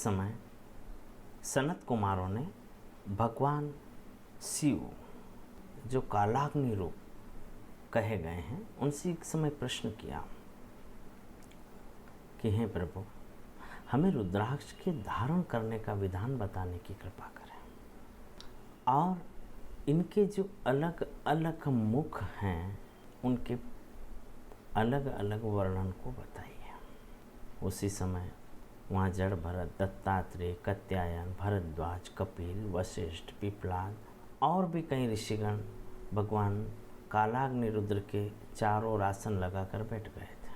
समय सनत कुमारों ने भगवान शिव जो कालाग्नि रूप कहे गए हैं उनसे एक समय प्रश्न किया कि हे प्रभु, हमें रुद्राक्ष के धारण करने का विधान बताने की कृपा करें और इनके जो अलग अलग मुख हैं उनके अलग अलग वर्णन को बताइए। उसी समय वहाँ जड़ भरत, दत्तात्रेय, कात्यायन, भरद्वाज, कपिल, वशिष्ठ, पिपलाद और भी कई ऋषिगण भगवान कालाग्नि रुद्र के चारों ओर आसन लगाकर बैठ गए थे।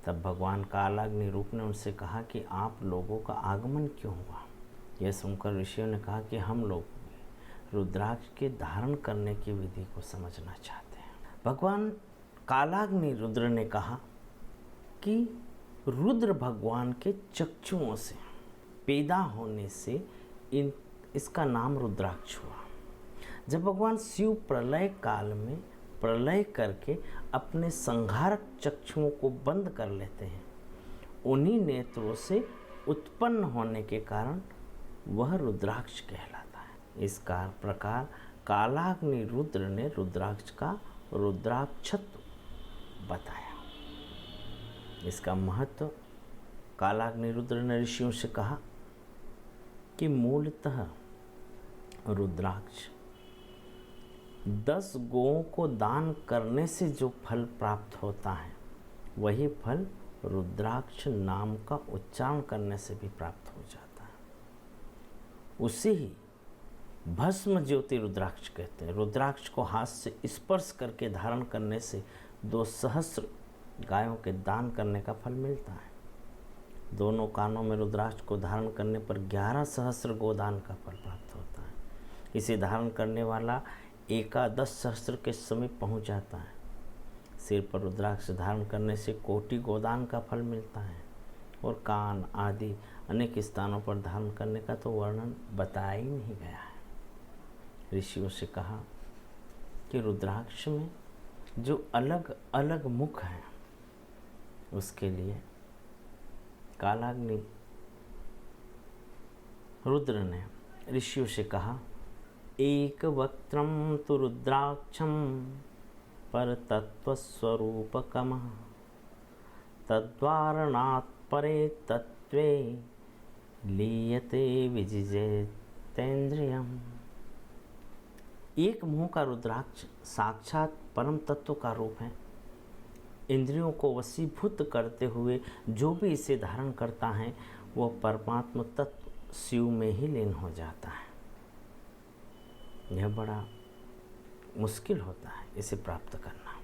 तब भगवान कालाग्नि रूप ने उनसे कहा कि आप लोगों का आगमन क्यों हुआ। यह सुनकर ऋषियों ने कहा कि हम लोग रुद्राक्ष के धारण करने की विधि को समझना चाहते हैं। भगवान कालाग्नि रुद्र ने कहा कि रुद्र भगवान के चक्षुओं से पैदा होने से इसका नाम रुद्राक्ष हुआ। जब भगवान शिव प्रलय काल में प्रलय करके अपने संहारक चक्षुओं को बंद कर लेते हैं, उन्हीं नेत्रों से उत्पन्न होने के कारण वह रुद्राक्ष कहलाता है। इस प्रकार कालाग्नि रुद्र ने रुद्राक्ष का रुद्राक्षत्व बताया। इसका महत्व कालाग्नि रुद्र ने ऋषियों से कहा कि मूलतः रुद्राक्ष 10 गौओं को दान करने से जो फल प्राप्त होता है वही फल रुद्राक्ष नाम का उच्चारण करने से भी प्राप्त हो जाता है। उसे ही भस्म ज्योति रुद्राक्ष कहते हैं। रुद्राक्ष को हाथ से स्पर्श करके धारण करने से 2 सहस्र गायों के दान करने का फल मिलता है। दोनों कानों में रुद्राक्ष को धारण करने पर 11 सहस्र गोदान का फल प्राप्त होता है। इसे धारण करने वाला एकादश सहस्र के समीप पहुंच जाता है। सिर पर रुद्राक्ष धारण करने से कोटि गोदान का फल मिलता है। और कान आदि अनेक स्थानों पर धारण करने का तो वर्णन बताया ही नहीं गया है। ऋषियों से कहा कि रुद्राक्ष में जो अलग अलग मुख हैं उसके लिए कालाग्नि रुद्र ने ऋषियों से कहा, एक वक्त्रम तु रुद्राक्षम पर तत्वस्वरूपकम तद्वारणात् परे तत्वे लीयते विजिजेतेन्द्रियम। एक मुंह का रुद्राक्ष साक्षात परम तत्व का रूप है। इंद्रियों को वशीभूत करते हुए जो भी इसे धारण करता है वह परमात्म तत्व शिव में ही लीन हो जाता है। यह बड़ा मुश्किल होता है इसे प्राप्त करना।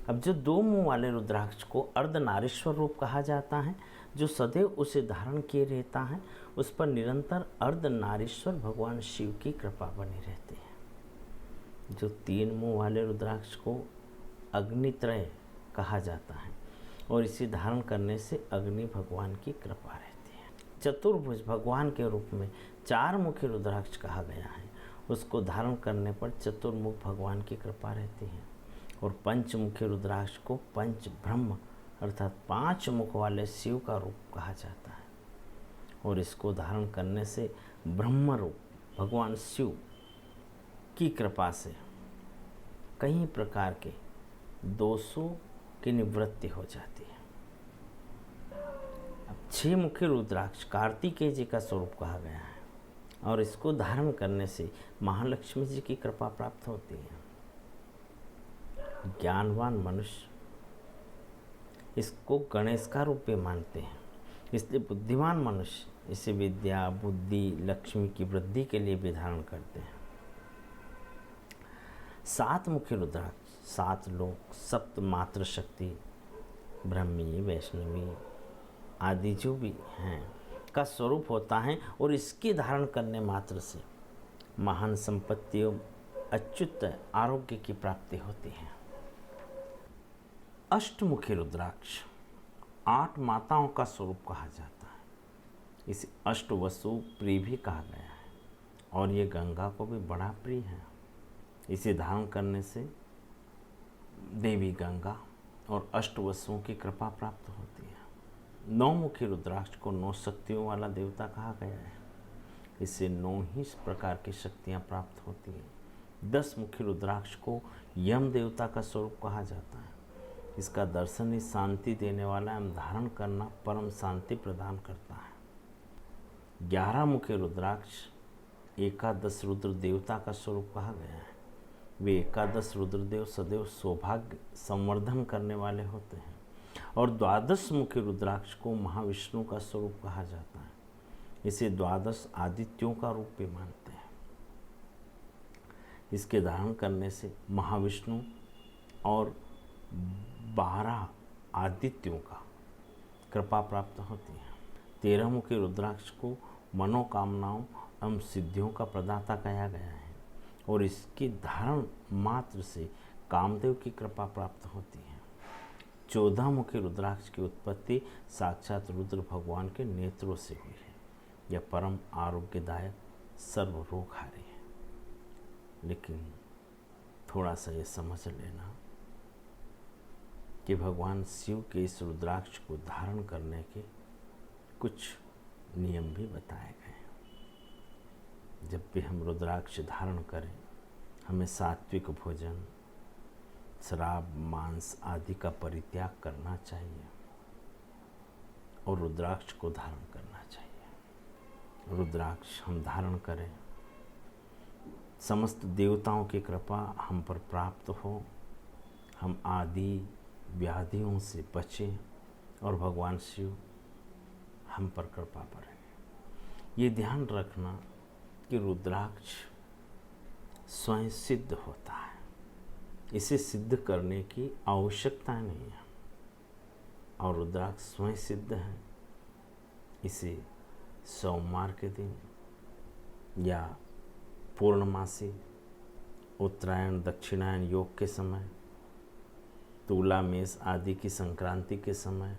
अब जो 2 मुंह वाले रुद्राक्ष को अर्धनारीश्वर रूप कहा जाता है, जो सदैव उसे धारण किए रहता है, उस पर निरंतर अर्धनारीश्वर भगवान शिव की कृपा बनी रहती है। जो 3 मुंह वाले रुद्राक्ष को अग्नित्रय कहा जाता है और इसे धारण करने से अग्नि भगवान की कृपा रहती है। चतुर्भुज भगवान के रूप में 4 मुखी रुद्राक्ष कहा गया है, उसको धारण करने पर चतुर्मुख भगवान की कृपा रहती है। और पंचमुखी रुद्राक्ष को पंच ब्रह्म अर्थात 5 मुख वाले शिव का रूप कहा जाता है। और इसको धारण करने से ब्रह्म रूप भगवान शिव की कृपा से कई प्रकार के दोषों की निवृत्ति हो जाती है। अब 6 मुखी रुद्राक्ष कार्तिकेय जी का स्वरूप कहा गया है और इसको धारण करने से महालक्ष्मी जी की कृपा प्राप्त होती है। ज्ञानवान मनुष्य इसको गणेश का रूप भी मानते हैं, इसलिए बुद्धिमान मनुष्य इसे विद्या, बुद्धि, लक्ष्मी की वृद्धि के लिए भी धारण करते हैं। 7 मुखी रुद्राक्ष 7 लोक, 7 मात्र शक्ति, ब्रह्मी, वैष्णवी आदि जो भी हैं का स्वरूप होता है और इसके धारण करने मात्र से महान संपत्ति एवं अच्युत आरोग्य की प्राप्ति होती है। अष्टमुखी रुद्राक्ष 8 माताओं का स्वरूप कहा जाता है। इसे अष्टवसु प्रिय भी कहा गया है और ये गंगा को भी बड़ा प्रिय है। इसे धारण करने से देवी गंगा और अष्टवसुओं की कृपा प्राप्त होती है। 9 मुखी रुद्राक्ष को 9 शक्तियों वाला देवता कहा गया है। इससे 9 ही प्रकार की शक्तियाँ प्राप्त होती हैं। 10 मुखी रुद्राक्ष को यम देवता का स्वरूप कहा जाता है। इसका दर्शन ही शांति देने वाला एवं धारण करना परम शांति प्रदान करता है। 11 मुखी रुद्राक्ष एकादश रुद्र देवता का स्वरूप कहा गया है। वे एकादश रुद्रदेव सदैव सौभाग्य संवर्धन करने वाले होते हैं। और 12 मुखी रुद्राक्ष को महाविष्णु का स्वरूप कहा जाता है। इसे 12 आदित्यों का रूप भी मानते हैं। इसके धारण करने से महाविष्णु और 12 आदित्यों का कृपा प्राप्त होती है। 13 मुखी रुद्राक्ष को मनोकामनाओं एवं सिद्धियों का प्रदाता कहा गया है और इसके धारण मात्र से कामदेव की कृपा प्राप्त होती है। 14 मुखी रुद्राक्ष की उत्पत्ति साक्षात रुद्र भगवान के नेत्रों से हुई है। यह परम आरोग्यदायक सर्व रोगहारी है। लेकिन थोड़ा सा ये समझ लेना कि भगवान शिव के इस रुद्राक्ष को धारण करने के कुछ नियम भी बताए गए हैं। जब भी हम रुद्राक्ष धारण करें, हमें सात्विक भोजन, शराब, मांस आदि का परित्याग करना चाहिए और रुद्राक्ष को धारण करना चाहिए। रुद्राक्ष हम धारण करें, समस्त देवताओं की कृपा हम पर प्राप्त हो, हम आदि व्याधियों से बचें और भगवान शिव हम पर कृपा करें। ये ध्यान रखना कि रुद्राक्ष स्वयं सिद्ध होता है। इसे सिद्ध करने की आवश्यकता नहीं है और रुद्राक्ष स्वयं सिद्ध है। इसे सोमवार के दिन या पूर्णमासी, उत्तरायण, दक्षिणायन योग के समय, तुला मेष आदि की संक्रांति के समय,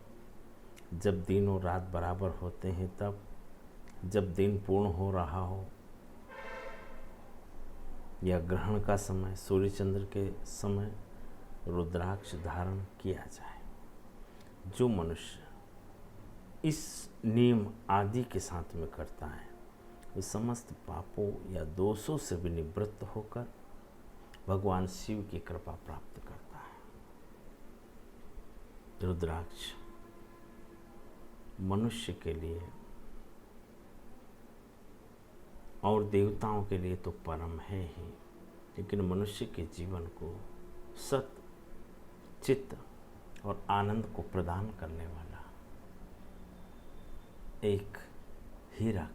जब दिन और रात बराबर होते हैं, तब जब दिन पूर्ण हो रहा हो या ग्रहण का समय, सूर्य चंद्र के समय रुद्राक्ष धारण किया जाए। जो मनुष्य इस नियम आदि के साथ में करता है, वो समस्त पापों या दोषों से भी निवृत्त होकर भगवान शिव की कृपा प्राप्त करता है। रुद्राक्ष मनुष्य के लिए और देवताओं के लिए तो परम है ही, लेकिन मनुष्य के जीवन को सत, चित्त और आनंद को प्रदान करने वाला एक हीरा